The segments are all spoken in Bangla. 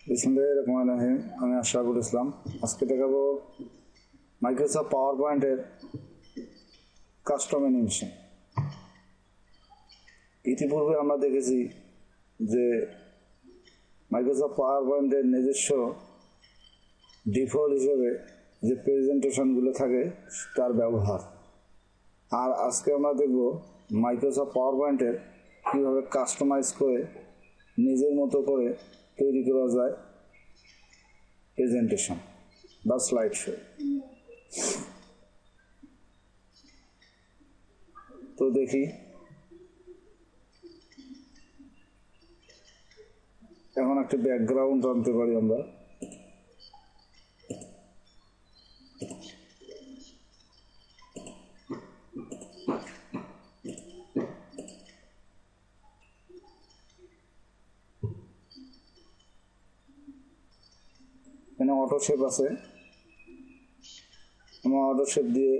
বিসমিল্লাহির রহমানির রহিম। আমি আশরাফুল ইসলাম। আজকে দেখাবো মাইক্রোসফট পাওয়ার পয়েন্টের কাস্টম অ্যানিমেশন। ইতিপূর্বে আমরা দেখেছি যে মাইক্রোসফট পাওয়ার পয়েন্টের নিজস্ব ডিফল্ট হিসেবে যে প্রেজেন্টেশনগুলো থাকে তার ব্যবহার। আর আজকে আমরা দেখব মাইক্রোসফট পাওয়ার পয়েন্টের কীভাবে কাস্টমাইজ করে নিজের মতো করে তৈরি করা যায় প্রেজেন্টেশন বা স্লাইড শো। তো দেখি এখন একটা ব্যাকগ্রাউন্ড আনতে পারি আমরা। এখানে অটো শেপ আছে, আমরা অটো শেপ দিয়ে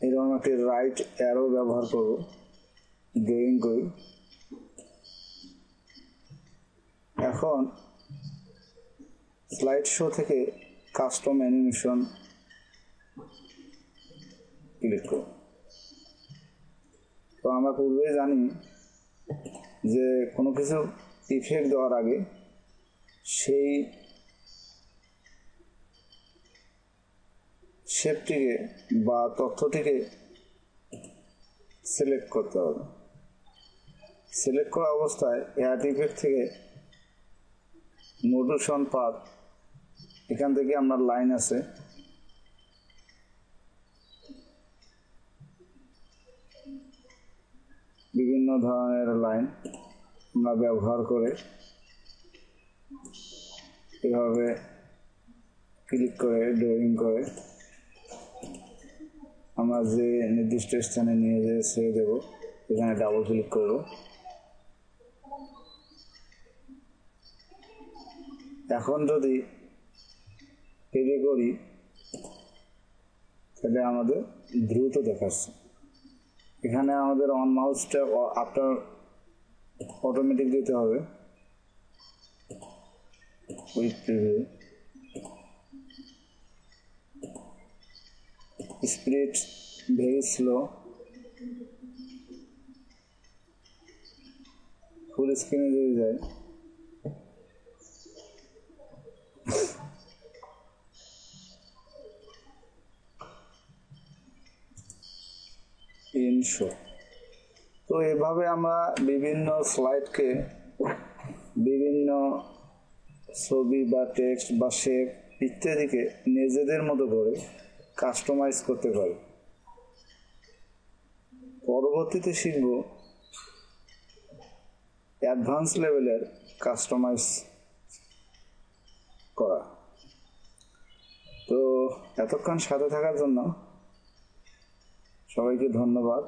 এরকম একটি রাইট অ্যারো ব্যবহার করব, ড্রয়িং করি। এখন স্লাইড শো থেকে কাস্টম অ্যানিমেশন ক্লিক করব। তো আমরা পূর্বেই জানি যে কোনো কিছু ইফেক্ট দেওয়ার আগে সেই শেপটিকে বা তথ্যটিকে সিলেক্ট করতে হবে। সিলেক্ট করা অবস্থায় অ্যাড ইফেক্ট থেকে মোডুশন পাথ, এখান থেকে আমরা লাইন আছে, বিভিন্ন ধরনের লাইন আমরা ব্যবহার করে এভাবে ক্লিক করে ড্রয়িং করে আমরা যে নির্দিষ্ট স্থানে নিয়ে যেয়ে ছেড়ে দেবো। এখানে ডাবল ক্লিক করব। এখন যদি প্লে করি তাহলে আমাদের দ্রুত দেখাচ্ছে। এখানে আমাদের অন মাউসটা আফটার অটোমেটিক দিতে হবে। With preview, speed very slow, full স্ক্রিনে যদি যায় ইন শো। তো এভাবে আমরা বিভিন্ন স্লাইডকে বিভিন্ন ছবি বা টেক্সট বা শেপ ইত্যাদিকে নিজেদের মতো করে কাস্টমাইজ করতে পারি। পরবর্তীতে শিখব অ্যাডভান্স লেভেলের কাস্টমাইজ করা। তো এতক্ষণ সাথে থাকার জন্য সবাইকে ধন্যবাদ।